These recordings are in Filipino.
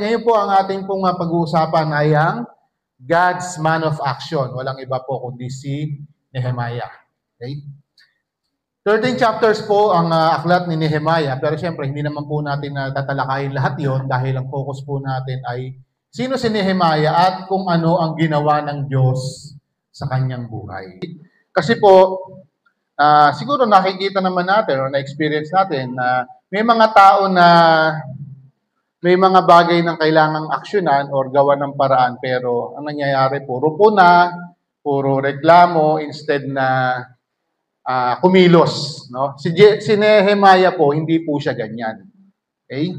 ngayon po ang ating pong pag-uusapan ay ang God's Man of Action. Walang iba po kundi si Nehemiah. Okay? 13 chapters po ang aklat ni Nehemiah. Pero siyempre, hindi naman po natin tatalakayin lahat yon dahil ang focus po natin ay sino si Nehemiah at kung ano ang ginawa ng Diyos sa kanyang buhay. Kasi po, siguro nakikita naman natin o na-experience natin na may mga tao na may mga bagay na kailangang aksyonan or gawa ng paraan, pero ang nangyayari, puro puna, puro reklamo, instead na kumilos. No? Si Nehemiah po, hindi po siya ganyan. Okay?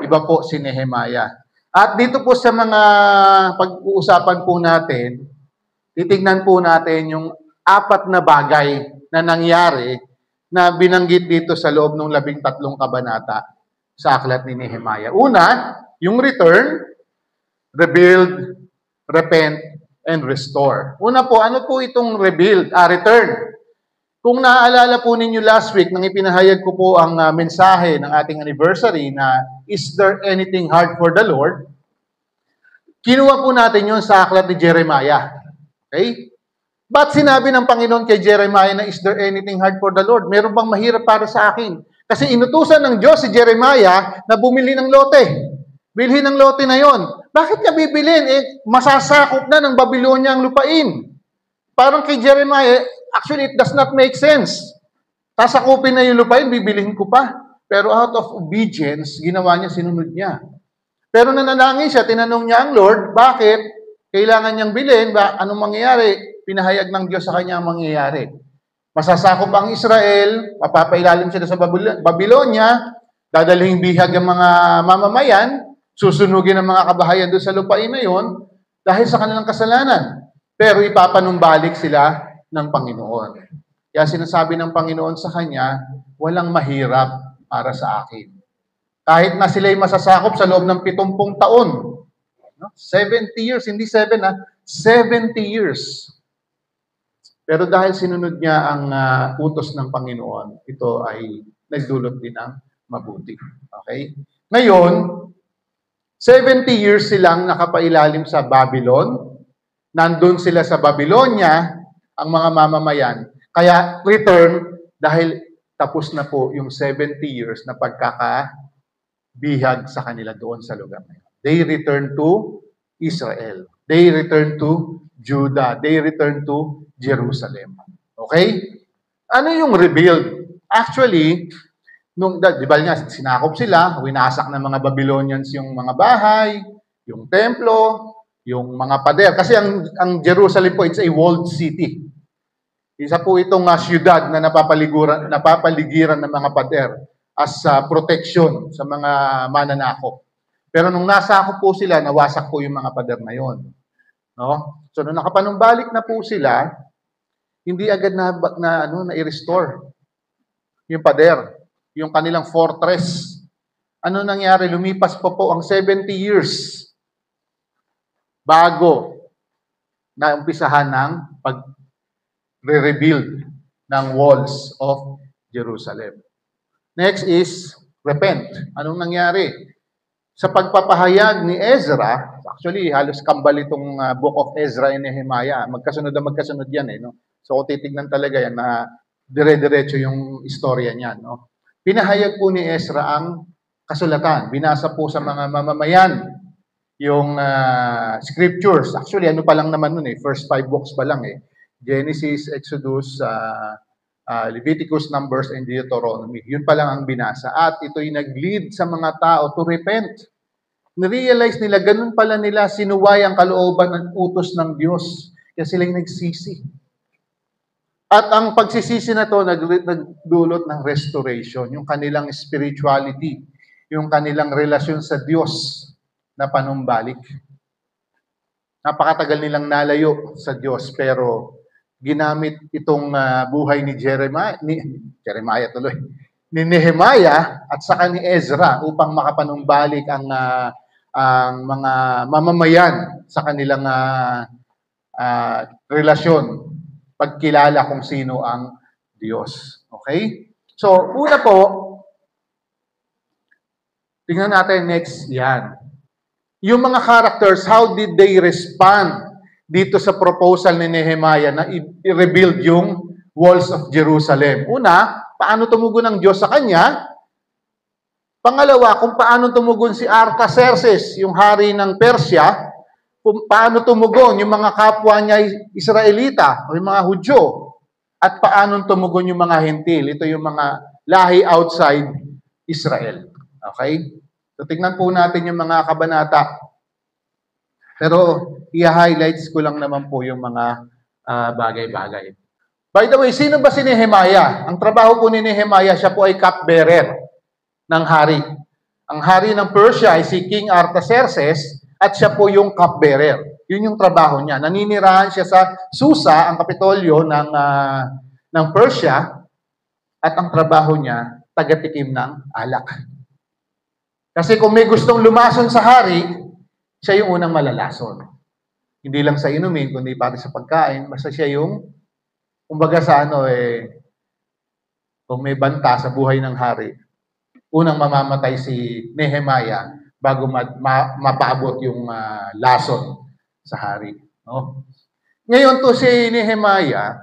Iba po si Nehemiah. At dito po sa mga pag-uusapan po natin, titignan po natin yung 4 na bagay na nangyari na binanggit dito sa loob ng 13 kabanata sa aklat ni Nehemiah. Una, yung return, rebuild, repent, and restore. Una po, ano po itong rebuild, return? Kung naaalala po ninyo last week, nang ipinahayag ko po ang mensahe ng ating anniversary na, is there anything hard for the Lord? Kinuha po natin yun sa aklat ni Jeremiah. Okay? Ba't sinabi ng Panginoon kay Jeremiah na, is there anything hard for the Lord? Meron bang mahirap para sa akin? Kasi inutusan ng Diyos si Jeremiah na bumili ng lote. Bilhin ng lote na yon. Bakit niya bibilin? Masasakop na ng Babylonia ang lupain. Parang kay Jeremiah, actually, it does not make sense. Sasakupin na yung lupain, bibilhin ko pa. Pero out of obedience, ginawa niya, sinunod niya. Pero nanalangin siya, tinanong niya ang Lord, bakit kailangan niyang bilhin? Anong mangyayari? Pinahayag ng Diyos sa kanya ang mangyayari. Masasakop ang Israel, mapapailalim sila sa Babylonia, dadalhin bihag ang mga mamamayan, susunugin ang mga kabahayan doon sa lupain na yon dahil sa kanilang kasalanan. Pero ipapanumbalik sila ng Panginoon. Kaya sinasabi ng Panginoon sa kanya, walang mahirap para sa akin. Kahit na sila'y masasakop sa loob ng 70 taon. 70 years, hindi 7 70 years. Pero dahil sinunod niya ang utos ng Panginoon, ito ay nagdulot din ng mabuti. Okay? Ngayon, 70 years silang nakapailalim sa Babylon. Nandun sila sa Babylonia, ang mga mamamayan. Kaya return dahil tapos na po yung 70 years na pagkakabihag sa kanila doon sa lugar na yun. They return to Israel. They return to Judah. They return to Jerusalem. Okay? Ano yung rebuild? Actually, di ba nga, sinakop sila, winasak ng mga Babylonians yung mga bahay, yung templo, yung mga pader. Kasi ang Jerusalem po, it's a walled city. Isa po itong siyudad na napapaligiran ng mga pader as protection sa mga mananakop. Pero nung nasakop po sila, nawasak po yung mga pader na yon. No? So nung nakapanumbalik na po sila, hindi agad na i-restore yung pader, yung kanilang fortress. Ano nangyari? Lumipas po ang 70 years bago na umpisahan ng pag-rebuild ng walls of Jerusalem. Next is repent. Anong nangyari? Sa pagpapahayag ni Ezra, actually halos kambal itong book of Ezra and Nehemiah. Magkasunod yan no? So kung titignan talaga yan na dire-diretso yung istorya niyan, no? Pinahayag po ni Ezra ang kasulatan. Binasa po sa mga mamamayan yung scriptures. Actually, ano pa lang naman nun first 5 books pa lang Genesis, Exodus, Leviticus, Numbers, and Deuteronomy. Yun pa lang ang binasa. At ito'y nag-lead sa mga tao to repent. Nirealize nila, ganun pala nila sinuway ang kalooban ng utos ng Diyos. Kaya sila'y nagsisi. At ang pagsisisi na to nagdulot ng restoration, yung kanilang spirituality, yung kanilang relasyon sa Diyos na panumbalik. Napakatagal nilang nalayo sa Diyos, pero ginamit itong buhay ni Nehemiah at saka ni Ezra upang makapanumbalik ang mga mamamayan sa kanilang relasyon, pagkilala kung sino ang Diyos. Okay? So, una po, tingnan natin next yan. yung mga characters, how did they respond dito sa proposal ni Nehemiah na i-rebuild yung walls of Jerusalem? Una, paano tumugon ng Diyos sa kanya? Pangalawa, kung paano tumugon si Artaxerxes, yung hari ng Persia, kung paano tumugon yung mga kapwa niya Israelita o yung mga Hudyo, at paano tumugon yung mga Hentil. Ito yung mga lahi outside Israel. Okay? So, tingnan po natin yung mga kabanata. Pero, i-highlights ko lang naman po yung mga bagay-bagay. By the way, sino ba si Nehemiah? Ang trabaho po ni Nehemiah, siya po ay cupbearer ng hari. Ang hari ng Persia ay si King Artaxerxes at siya po yung cupbearer. Yun yung trabaho niya. Naninirahan siya sa Susa, ang kapitolyo ng Persia, at ang trabaho niya, tagatikim ng alak. Kasi kung may gustong lumason sa hari, siya yung unang malalason. Hindi lang sa inumin, kundi pati sa pagkain, basta siya yung, kumbaga sa kung may banta sa buhay ng hari, unang mamamatay si Nehemiah bago mapaabot yung lason sa hari. No? Ngayon to si Nehemiah,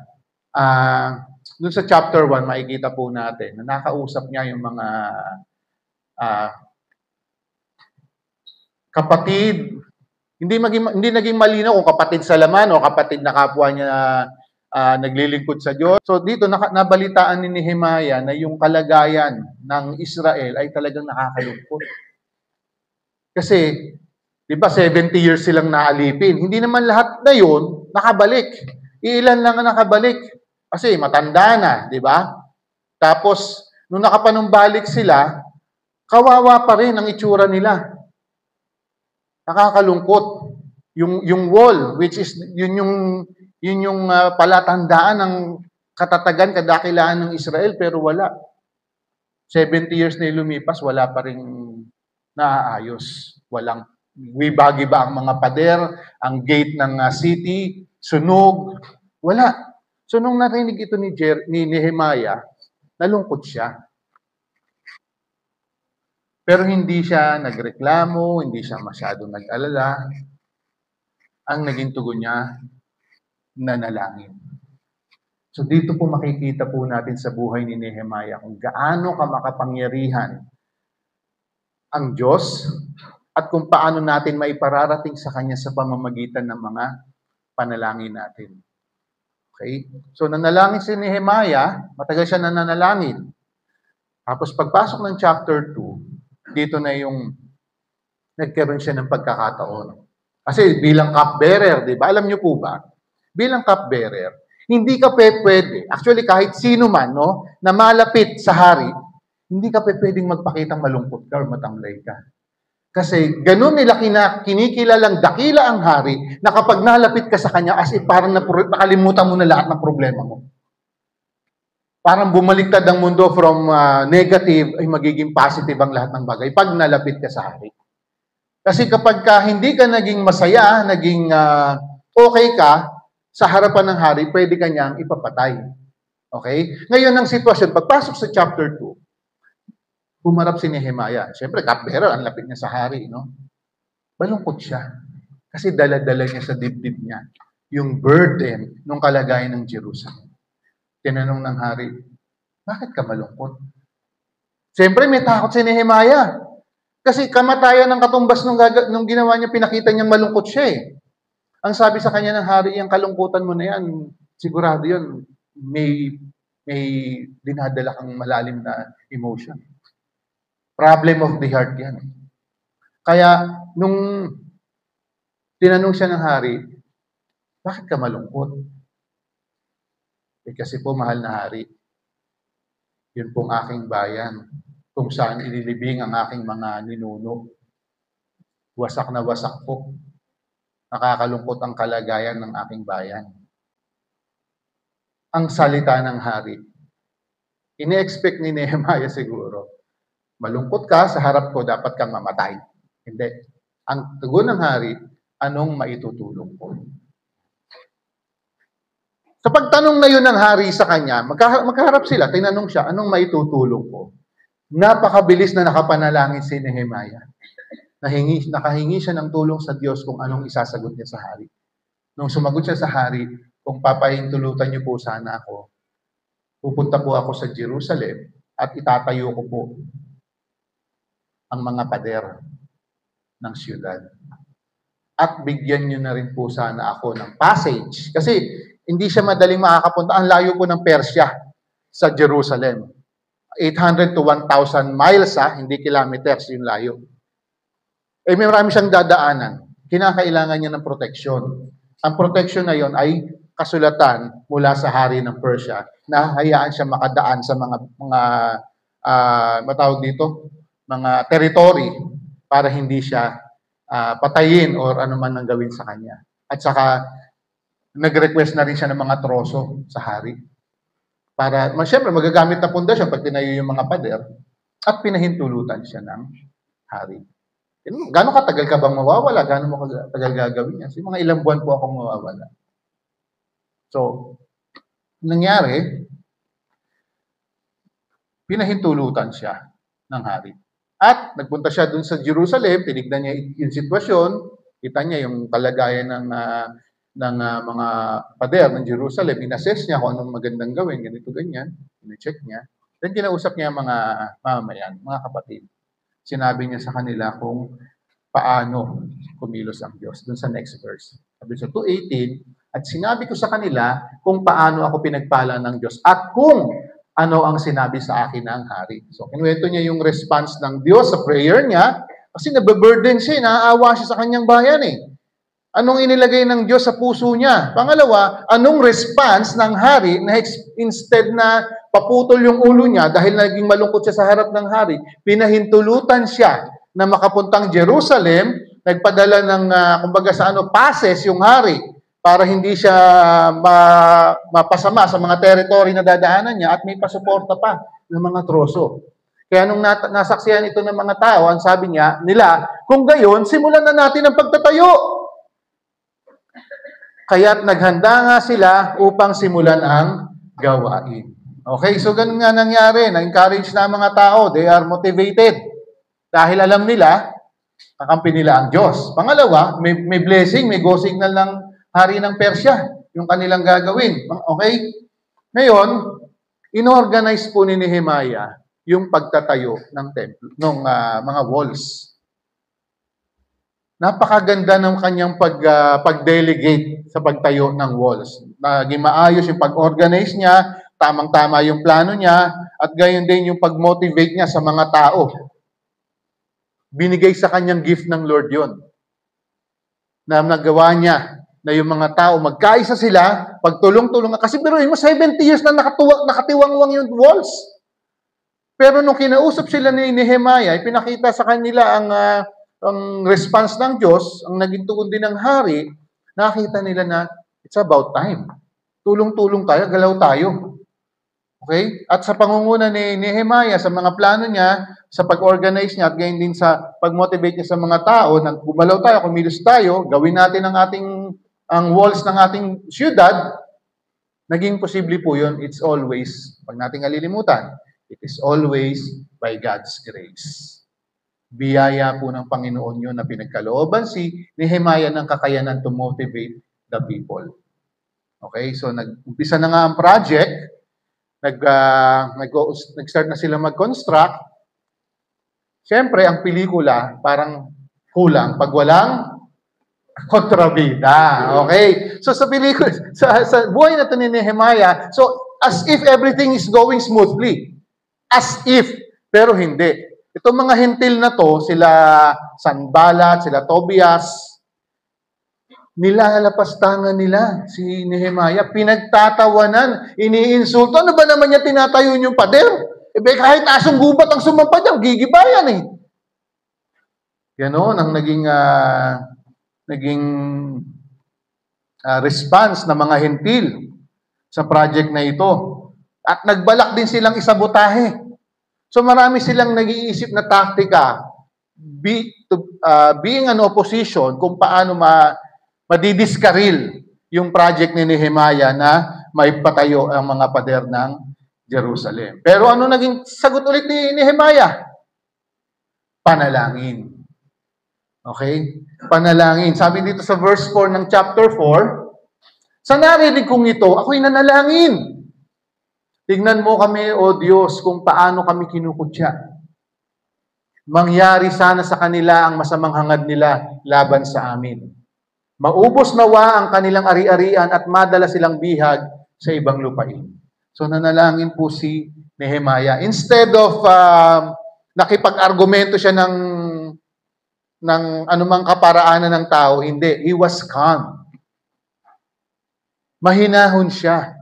dun sa chapter 1, makikita po natin na nakausap niya yung mga kapatid. Hindi naging malinaw kung kapatid sa laman o kapatid na kapwa niya naglilingkod sa Diyos. So dito nabalitaan ni Nehemiah na yung kalagayan ng Israel ay talagang nakakalungkot. Kasi, di ba 70 years silang naalipin. Hindi naman lahat na yun nakabalik. Ilan lang ang nakabalik. Kasi matanda na, di ba? Tapos, nung nakapanumbalik sila, kawawa pa rin ang itsura nila. Nakakalungkot. Yung wall, which is yun yung palatandaan ng katatagan, kadakilaan ng Israel, pero wala. 70 years na lumipas, wala pa rin naaayos. Walang wibagi ba ang mga pader, ang gate ng city, sunog, wala. So nung narinig ito ni Nehemiah, nalungkot siya. Pero hindi siya nagreklamo, hindi siya masyadong nag-alala. Ang naging tugon niya, nanalangin. So dito po makikita po natin sa buhay ni Nehemiah kung gaano ka makapangyarihan ang Diyos at kung paano natin maipararating sa Kanya sa pamamagitan ng mga panalangin natin. Okay? So nanalangin si Nehemiah, matagal siya nananalangin. Tapos pagpasok ng chapter 2, dito na yung nagkaroon siya ng pagkakataon. Kasi bilang cupbearer, di ba? Alam niyo po ba? Bilang cupbearer, hindi ka pwede, actually kahit sino man, no, na malapit sa hari, hindi ka pwedeng magpakitang malungkot ka o matamlay ka. Kasi ganun nila kinikilalang dakila ang hari na kapag nalapit ka sa kanya, as if parang nakalimutan mo na lahat ng problema mo. Parang bumaliktad ang mundo from negative ay magiging positive ang lahat ng bagay pag nalapit ka sa hari. Kasi kapag hindi ka naging masaya, naging okay ka sa harapan ng hari, pwede ka niyang ipapatay. Okay? Ngayon ang sitwasyon, pagpasok sa chapter 2, humarap si Nehemiah. Siyempre, cupbearer, ang lapit niya sa hari, no? Malungkot siya. Kasi dala-dala niya sa dibdib niya yung burden ng kalagayan ng Jerusalem. Tinanong ng hari, bakit ka malungkot? Siyempre, may takot si Nehemiah. Kasi kamatayan ng katumbas nung ginawa niya, pinakita niyang malungkot siya eh. Ang sabi sa kanya ng hari, yung kalungkutan mo na yan, sigurado yun, may dinadala kang malalim na emotion. Problem of the heart yan. Kaya, nung tinanong siya ng hari, bakit ka malungkot? Kasi po, mahal na hari, yun pong aking bayan, kung saan ililibing ang aking mga ninuno. Wasak na wasak po. Nakakalungkot ang kalagayan ng aking bayan. Ang salita ng hari. Ini-expect ni Nehemiah siguro, malungkot ka, sa harap ko dapat kang mamatay. Hindi. Ang tugon ng hari, anong maitutulong ko? Sa pagtanong na yun ng hari sa kanya, magkaharap sila, tinanong siya, anong maitutulong ko? Napakabilis na nakapanalangin si Nehemiah. nakahingi siya ng tulong sa Diyos kung anong isasagot niya sa hari. Nung sumagot siya sa hari, kung papahintulutan niyo po sana ako, pupunta po ako sa Jerusalem at itatayo ko po ang mga pader ng siyudad. At bigyan niyo na rin po sana ako ng passage. Kasi hindi siya madaling makakapunta. Ang layo po ng Persia sa Jerusalem. 800 to 1,000 miles, hindi kilometers yung layo. Eh, may marami siyang dadaanan. Kinakailangan niya ng proteksyon. Ang proteksyon na yon ay kasulatan mula sa hari ng Persia na hayaan siya makadaan sa mga matawag dito, mga territory para hindi siya patayin or ano man ang gawin sa kanya. At saka, nag-request na rin siya ng mga troso sa hari. Para, siyempre, magagamit na pundasyon pag tinayo yung mga pader at pinahintulutan siya ng hari. Gano'ng katagal ka bang mawawala? Gano'ng mo katagal gagawin yan? So, mga ilang buwan po akong mawawala. So, nangyari, pinahintulutan siya ng hari. At nagpunta siya dun sa Jerusalem, tinignan niya yung sitwasyon, kita niya yung kalagayan ng mga pader ng Jerusalem, inassess niya kung anong magandang gawin, ganito, ganyan, in-check niya. Then kinausap niya mga mamamayan, mga kapatid. Sinabi niya sa kanila kung paano kumilos ang Diyos. Dun sa next verse. Sabi sa 2:18, at sinabi ko sa kanila kung paano ako pinagpala ng Diyos at kung ano ang sinabi sa akin ng hari. So, kinuwento niya yung response ng Diyos sa prayer niya kasi nababurden siya, naaawa siya sa kanyang bayan Anong inilagay ng Diyos sa puso niya? Pangalawa, anong response ng hari na instead na paputol yung ulo niya dahil naging malungkot siya sa harap ng hari, pinahintulutan siya na makapuntang Jerusalem, nagpadala ng, passes yung hari para hindi siya mapasama sa mga territory na dadaanan niya at may pasuporta pa ng mga troso. Kaya nung nasaksihan ito ng mga tao, ang sabi nila, kung gayon, simulan na natin ang pagtatayo. Kaya't naghanda nga sila upang simulan ang gawain. Okay, so ganun nga nangyari. Na-encourage na ang mga tao. They are motivated. Dahil alam nila, kakampi nila ang Diyos. Pangalawa, may blessing, may go signal ng hari ng Persia, yung kanilang gagawin. Okay? Ngayon, inorganize po ni Nehemiah yung pagtatayo ng templo, ng mga walls. Napakaganda ng kanyang pag-delegate sa pagtayo ng walls. Naging maayos yung pag-organize niya, tamang-tama yung plano niya, at gayon din yung pag-motivate niya sa mga tao. Binigay sa kanyang gift ng Lord yon na nagawa niya na yung mga tao, magkaisa sila, pagtulong-tulong. Kasi biruin mo, 70 years na nakatiwangwang yung walls. Pero nung kinausap sila ni Nehemiah, ipinakita sa kanila ang response ng Diyos, ang naging tugon din ng hari, nakita nila na it's about time. Tulong-tulong tayo, galaw tayo. Okay? At sa pangunguna ni Nehemiah, sa mga plano niya, sa pag-organize niya, at gayon din sa pag-motivate niya sa mga tao, na gumalaw tayo, kumilos tayo, gawin natin ang walls ng ating siyudad, naging posible po yun. It's always, pag natin kalilimutan, it is always by God's grace. Biyaya po ng Panginoon yun na pinagkalooban si Nehemiah ng kakayanan to motivate the people. Okay, so nag-umpisa na nga ang project, nag-start na sila mag-construct. Siyempre, ang pelikula parang kulang pag walang kontrabida. Okay? So sa pelikula, sa buhay na ito ni Nehemiah, so as if everything is going smoothly. As if, pero hindi. Itong mga hentil na to, sila Sanballat, sila Tobias, nilalapastangan nila si Nehemiah, pinagtatawanan, iniinsulto. Ano ba naman niya tinatayo yung pader? Kahit asong gubat ang sumampa niya, gigibayan Ganon ang naging response ng mga hentil sa project na ito. At nagbalak din silang isabotahe. So marami silang nag-iisip na taktika being an opposition kung paano madidiskaril yung project ni Nehemiah na maipatayo ang mga pader ng Jerusalem. Pero ano naging sagot ulit ni Nehemiah? Panalangin. Okay? Panalangin. Sabi dito sa verse 4 ng chapter 4, sa narinig kong ito, ako'y nanalangin. Tignan mo kami, O Diyos, kung paano kami kinukutya. Mangyari sana sa kanila ang masamang hangad nila laban sa amin. Maubos nawa ang kanilang ari-arian at madala silang bihag sa ibang lupain. So nanalangin po si Nehemiah. Instead of nakipag-argumento siya ng anumang kaparaanan ng tao, hindi. He was calm. Mahinahon siya.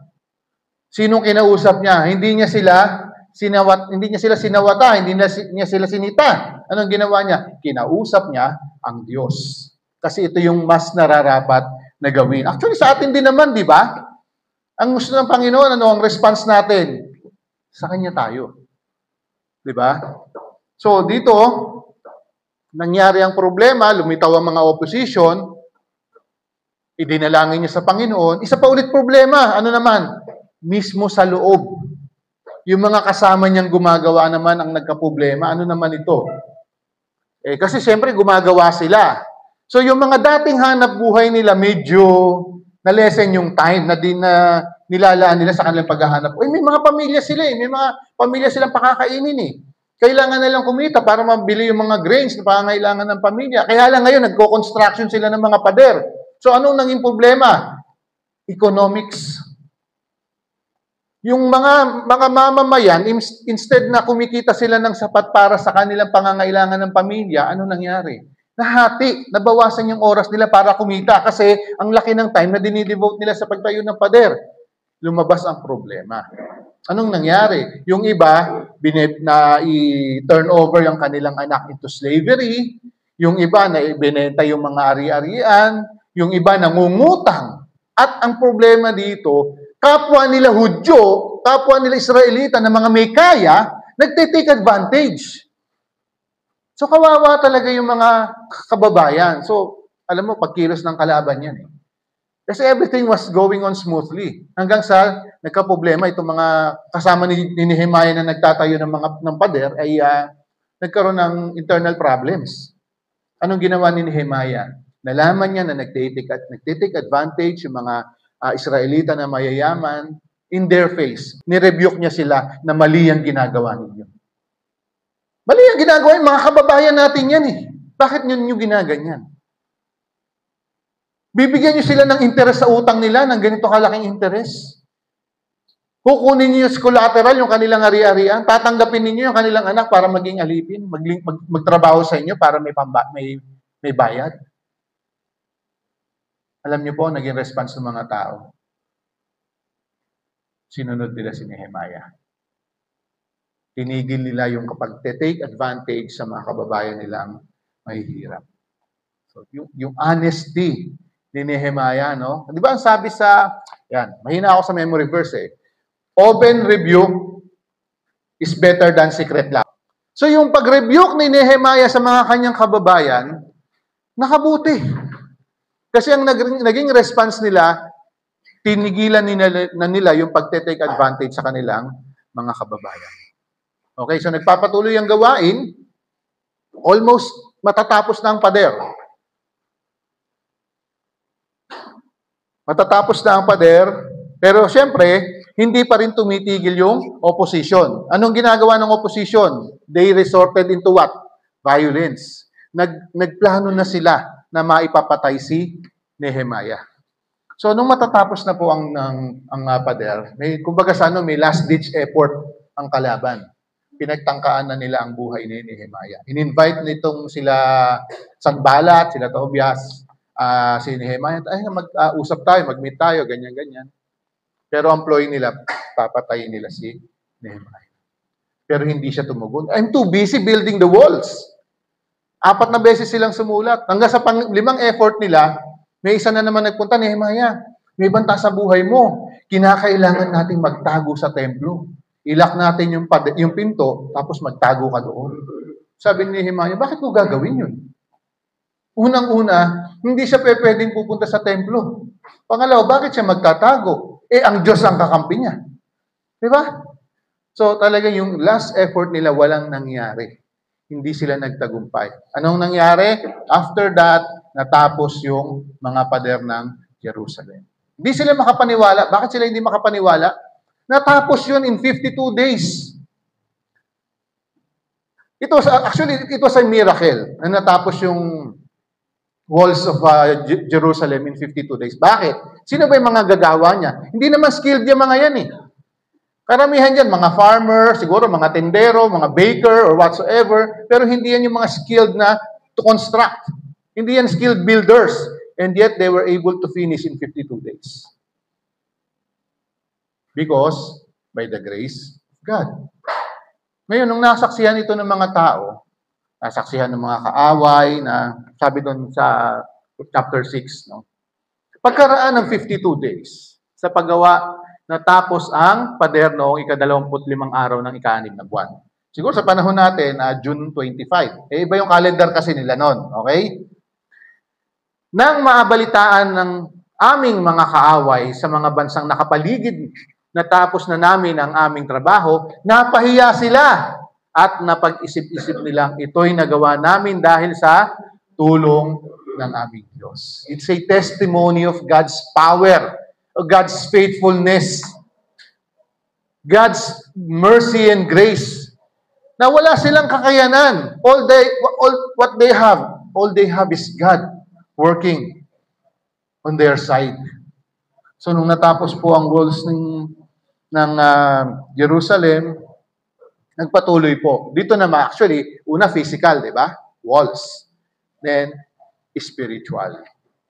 Sinong kinausap niya? Hindi niya sila sinawata, hindi niya sila sinita. Anong ginawa niya? Kinausap niya ang Diyos. Kasi ito yung mas nararapat na gawin. Actually, sa atin din naman, di ba? Ang gusto ng Panginoon, ano ang response natin? Sa Kanya tayo. Di ba? So, dito, nangyari ang problema, lumitaw ang mga opposition, idinalangin niya sa Panginoon, isa pa ulit problema, ano naman? Mismo sa loob. Yung mga kasama niyang gumagawa naman ang nagka-problema, ano naman ito? Kasi siyempre gumagawa sila. So yung mga dating hanap buhay nila, medyo na-lessen yung time na nilalaan nila sa kanilang paghahanap. May mga pamilya sila may mga pamilya silang pakakainin Kailangan nilang kumita para mabili yung mga grains na pangangailangan ng pamilya. Kaya lang ngayon, nagko-construction sila ng mga pader. So anong naging problema? Economics. Yung mga mamamayan, instead na kumikita sila ng sapat para sa kanilang pangangailangan ng pamilya, ano nangyari? Nahati, nabawasan yung oras nila para kumita kasi ang laki ng time na dinidevote nila sa pagtayo ng pader. Lumabas ang problema. Anong nangyari? Yung iba, i-turn over yung kanilang anak into slavery. Yung iba, na ibinenta yung mga ari-arian. Yung iba, nangungutang. At ang problema dito, kapwa nila Hudyo, kapwa nila Israelita na mga may kaya, nagte-take advantage. So, kawawa talaga yung mga kababayan. So, alam mo, pagkilos ng kalaban yan Kasi everything was going on smoothly. Hanggang sa nagka-problema itong mga kasama ni Nehemiah na nagtatayo ng pader ay nagkaroon ng internal problems. Anong ginawa ni Nehemiah? Nalaman niya na nagte-take advantage yung mga Israelita na mayayaman in their face. Nirebuke niya sila na mali ang ginagawa ninyo. Mali ang ginagawa yung mga kababayan natin yan Bakit nyo ginaganyan? Bibigyan nyo sila ng interest sa utang nila, ng ganito kalaking interest. Kukunin nyo yung collateral, yung kanilang ari-arian, tatanggapin ninyo yung kanilang anak para maging alipin, magtrabaho sa inyo para may bayad. Alam niyo po, naging response ng mga tao. Sinunod nila si Nehemiah. Tinigil nila yung kapag take advantage sa mga kababayan nilang mahihirap. So, yung honesty ni Nehemiah, no? Di ba ang sabi mahina ako sa memory verse Open rebuke is better than secret love. So yung pag-rebuke ni Nehemiah sa mga kanyang kababayan, nakabuti. Kasi ang naging response nila, tinigilan nila yung pagte-take advantage sa kanilang mga kababayan. Okay, so nagpapatuloy ang gawain, almost matatapos na ang pader. Pero siyempre, hindi pa rin tumitigil yung opposition. Anong ginagawa ng opposition? They resorted into what? Violence. Nagplano na sila na maipapatay si Nehemiah. So, nung matatapos na po ang pader, may last-ditch effort ang kalaban. Pinagtangkaan na nila ang buhay ni Nehemiah. In-invite nitong sila Sanballat, sila Tobias, si Nehemiah, mag-usap tayo, mag-meet tayo, ganyan-ganyan. Pero ang ploy nila, papatayin nila si Nehemiah. Pero hindi siya tumugon. I'm too busy building the walls. 4 na beses silang sumulat. Hanggang sa 5 effort nila, may isa na naman nagpunta, Nehemiah, may banta sa buhay mo. Kinakailangan nating magtago sa templo. Ilak natin yung pinto, tapos magtago ka doon. Sabi ni Nehemiah, bakit ko gagawin yun? Unang-una, hindi siya pwedeng pupunta sa templo. Pangalawa, bakit siya magtatago? Ang Diyos ang kakampi niya. Di ba? So, talaga yung last effort nila walang nangyari. hindi sila nagtagumpay. Anong nangyari? After that, natapos yung mga pader ng Jerusalem. Hindi sila makapaniwala. Bakit sila hindi makapaniwala? Natapos yun in 52 days. It was a miracle na natapos yung walls of Jerusalem in 52 days. Bakit? Sino ba yung mga gagawa niya? Hindi naman skilled yung mga yan eh. Karamihan dyan, mga farmer, siguro mga tendero, mga baker, or whatsoever, pero hindi yan yung mga skilled na to construct. Hindi yan skilled builders. And yet, they were able to finish in 52 days. Because, by the grace of God. Ngayon, nung nasaksihan ito ng mga tao, nasaksihan ng mga kaaway, na sabi doon sa chapter 6, no? Pagkaraan ng 52 days, sa paggawa, natapos ang pader noong ika-25 araw ng ika-6 na buwan. Siguro sa panahon natin, June 25. Iba yung calendar kasi nila noon. Okay? Nang maabalitaan ng aming mga kaaway sa mga bansang nakapaligid, natapos na namin ang aming trabaho, napahiya sila at napag-isip-isip nilang ito'y nagawa namin dahil sa tulong ng aming Diyos. It's a testimony of God's power, of God's faithfulness, God's mercy and grace, na wala silang kakayanan. All they have is God working on their side. So, nung natapos po ang walls ng Jerusalem, nagpatuloy po. Dito naman, actually, una physical, di ba? Walls. Then, spiritual.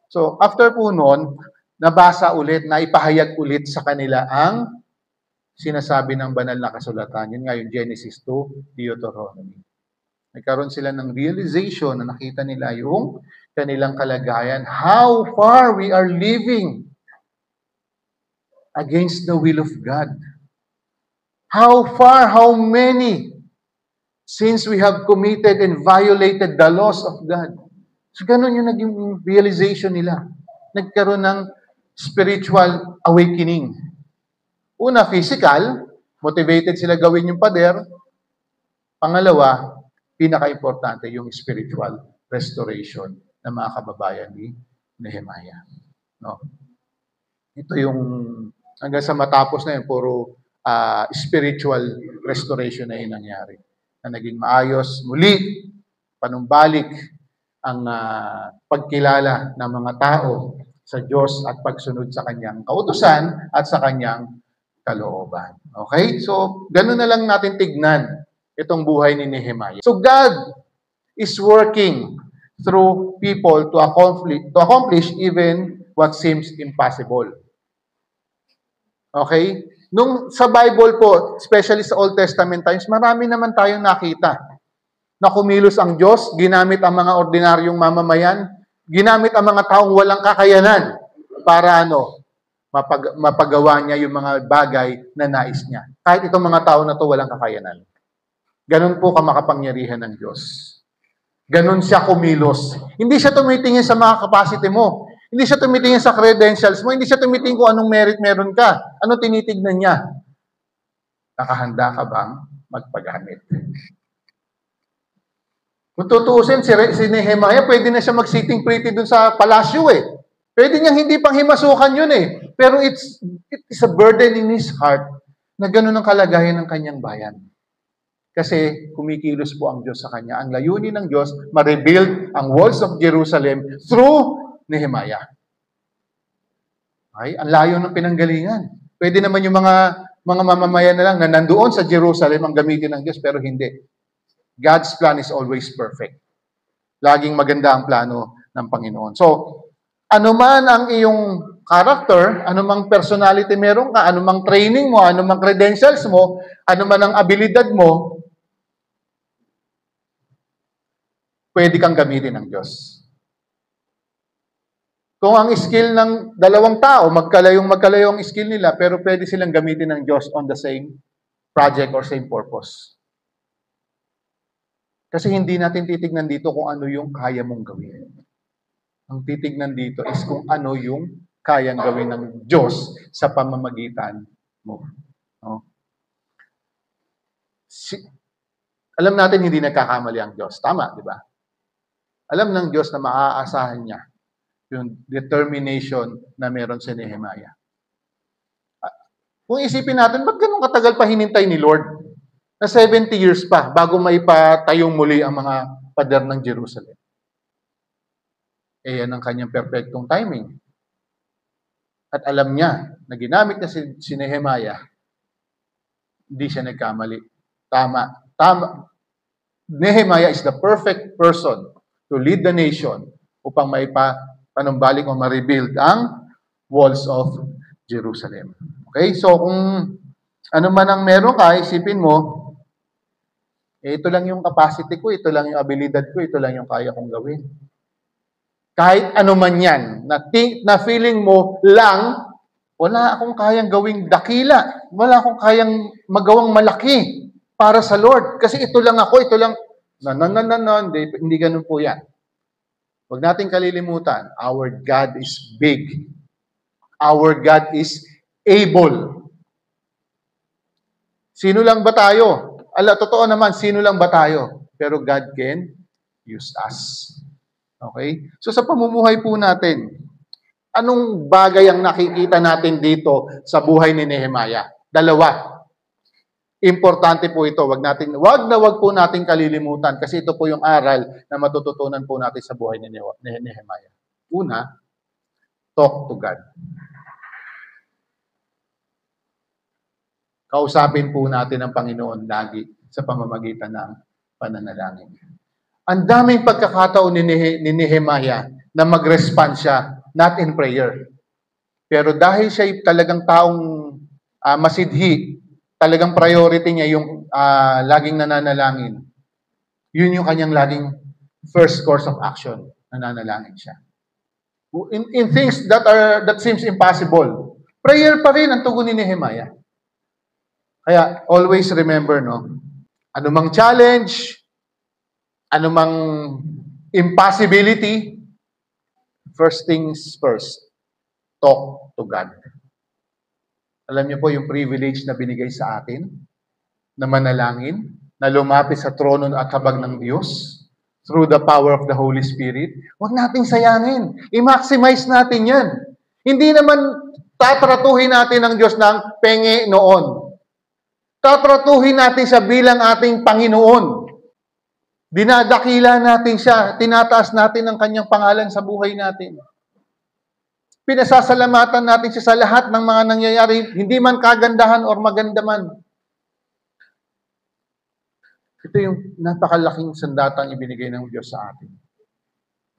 So, after po noon, nabasa ulit, naipahayag ulit sa kanila ang sinasabi ng banal na kasulatan. Yun nga yung Genesis to Deuteronomy. Nagkaroon sila ng realization na nakita nila yung kanilang kalagayan. How far we are living against the will of God. How far, how many sins we have committed and violated the laws of God. So, ganun yung naging realization nila. Nagkaroon ng spiritual awakening. Una, physical, motivated sila gawin yung pader. Pangalawa, pinaka-importante yung spiritual restoration ng mga kababayan ni Nehemiah. No? Ito yung, hanggang sa matapos na yun, puro spiritual restoration na yung nangyari. Na naging maayos, muli, panumbalik ang pagkilala ng mga tao sa Diyos at pagsunod sa kanyang kautusan at sa kanyang kalooban. Okay? So, ganun na lang natin tignan itong buhay ni Nehemiah. So, God is working through people to accomplish even what seems impossible. Okay? Nung sa Bible po, especially sa Old Testament times, marami naman tayong nakita na kumilos ang Diyos, ginamit ang mga ordinaryong mamamayan, ginamit ang mga taong walang kakayanan para mapagawa niya yung mga bagay na nais niya. Kahit itong mga tao na to walang kakayanan. Ganun po kamakapangyarihan ng Diyos. Ganun siya kumilos. Hindi siya tumitingin sa mga capacity mo. Hindi siya tumitingin sa credentials mo. Hindi siya tumitingin kung anong merit meron ka. Ano tinitignan niya? Nakahanda ka bang magpagamit? Kung tutuusin, si Nehemiah, pwede na siya mag-sitting pretty dun sa palasyo eh. Pwede niyang hindi pang himasukan yun eh. Pero it is a burden in his heart na ganun ang kalagayan ng kanyang bayan. Kasi kumikilos po ang Diyos sa kanya. Ang layunin ng Diyos, ma-rebuild ang walls of Jerusalem through Nehemiah. Okay? Ang layo ng pinanggalingan. Pwede naman yung mga mamamayan na lang na nandoon sa Jerusalem ang gamitin ng Diyos, pero hindi. God's plan is always perfect. Laging maganda ang plano ng Panginoon. So, anuman ang iyong character, anumang personality meron ka, anumang training mo, anumang credentials mo, anuman ang abilidad mo, pwede kang gamitin ng Diyos. Kung ang skill ng dalawang tao, magkalayong ang skill nila, pero pwede silang gamitin ng Diyos on the same project or same purpose. Kasi hindi natin titignan dito kung ano yung kaya mong gawin. Ang titignan dito is kung ano yung kayang gawin ng Diyos sa pamamagitan mo. No? Alam natin hindi nagkakamali ang Diyos. Tama, di ba? Alam ng Diyos na maaasahan niya yung determination na meron si Nehemiah. Kung isipin natin, ba't ganun katagal pa hinintay ni Lord? Na 70 years pa bago maipatayong muli ang mga pader ng Jerusalem. Eh, yan ang kanyang perfectong timing. At alam niya na ginamit niya si Nehemiah, hindi siya nagkamali. Tama. Nehemiah is the perfect person to lead the nation upang maipapanumbalik o ma-rebuild ang walls of Jerusalem. Okay? So, kung ano man ang meron ka, isipin mo, ito lang yung capacity ko, ito lang yung abilidad ko, ito lang yung kaya kong gawin. Kahit ano man yan, na feeling mo lang, wala akong kayang gawing dakila. Wala akong kayang magawang malaki para sa Lord. Kasi ito lang ako, ito lang. Hindi ganun po yan. Huwag natin kalilimutan, our God is big. Our God is able. Sino lang ba tayo? Totoo naman, sino lang ba tayo? Pero God can use us. Okay? So sa pamumuhay po natin, anong bagay ang nakikita natin dito sa buhay ni Nehemiah? Dalawa. Importante po ito. Wag po natin kalilimutan kasi ito po yung aral na matututunan po natin sa buhay ni Nehemiah. Una, talk to God. Kausapin po natin ang Panginoon lagi sa pamamagitan ng pananalangin. Ang daming pagkakataon ni Nehemiah na mag-respond siya, not in prayer. Pero dahil siya talagang taong masidhi, talagang priority niya yung laging nananalangin. Yun yung kanyang laging first course of action, nananalangin siya. In things that seems impossible, prayer pa rin ang tugon ni Nehemiah. Kaya always remember, anumang challenge, anumang impossibility, first things first, talk to God. Alam niyo po yung privilege na binigay sa atin, na manalangin, na lumapit sa trono at habag ng Diyos, through the power of the Holy Spirit. Huwag nating sayangin. I-maximize natin yan. Hindi naman tatratuhin natin ang Diyos ng penge noon. Tatratuhin natin siya bilang ating Panginoon. Dinadakila natin siya, tinataas natin ang kanyang pangalan sa buhay natin. Pinasasalamatan natin siya sa lahat ng mga nangyayari, hindi man kagandahan or maganda man. Ito yung napakalaking sandatang ibinigay ng Diyos sa atin.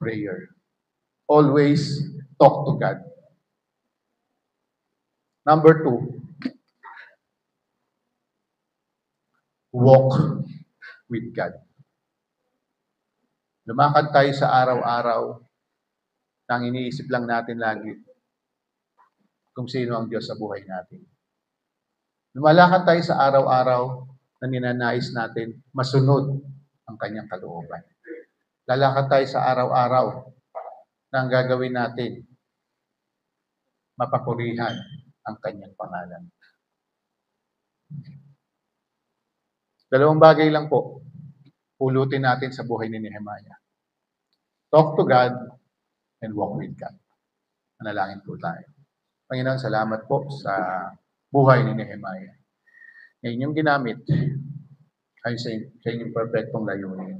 Prayer. Always talk to God. Number 2, walk with God. Lumakad tayo sa araw-araw nang iniisip lang natin lagi kung sino ang Diyos sa buhay natin. Lumalakad tayo sa araw-araw na ninanais natin masunod ang kanyang kalooban. Lalakad tayo sa araw-araw na ang gagawin natin mapapurihan ang kanyang pangalan. Dalawang bagay lang po pulutin natin sa buhay ni Nehemiah. Talk to God and walk with God. Manalangin po tayo. Panginoon, salamat po sa buhay ni Nehemiah. Ngayon yung ginamit ay sa inyong perfectong layunin.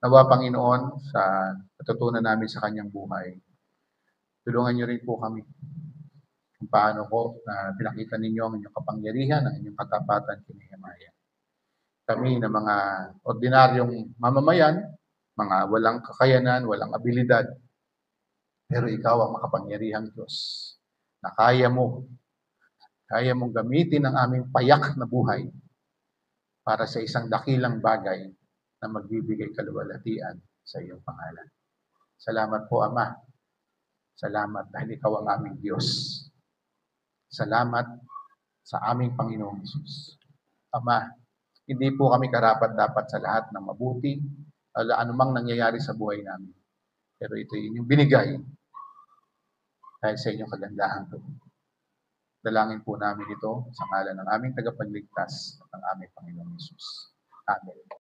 Nawa, Panginoon, sa natutunan namin sa kanyang buhay, tulungan niyo rin po kami kung paano po na pinakita ninyo ang inyong kapangyarihan, ang inyong katapatan kay Nehemiah. Kami na mga ordinaryong mamamayan, mga walang kakayanan, walang abilidad, pero ikaw ang makapangyarihang Diyos na kaya mong gamitin ang aming payak na buhay para sa isang dakilang bagay na magbibigay kaluwalhatian sa iyong pangalan. Salamat po, Ama. Salamat dahil ikaw ang aming Diyos. Salamat sa aming Panginoong Hesus. Ama, hindi po kami karapat-dapat sa lahat ng mabuti, anumang nangyayari sa buhay namin. Pero ito inyong binigay dahil sa inyong kagandahan po. Dalangin po namin ito sa ngalan ng aming tagapagligtas at ng aming Panginoong Hesus. Amen.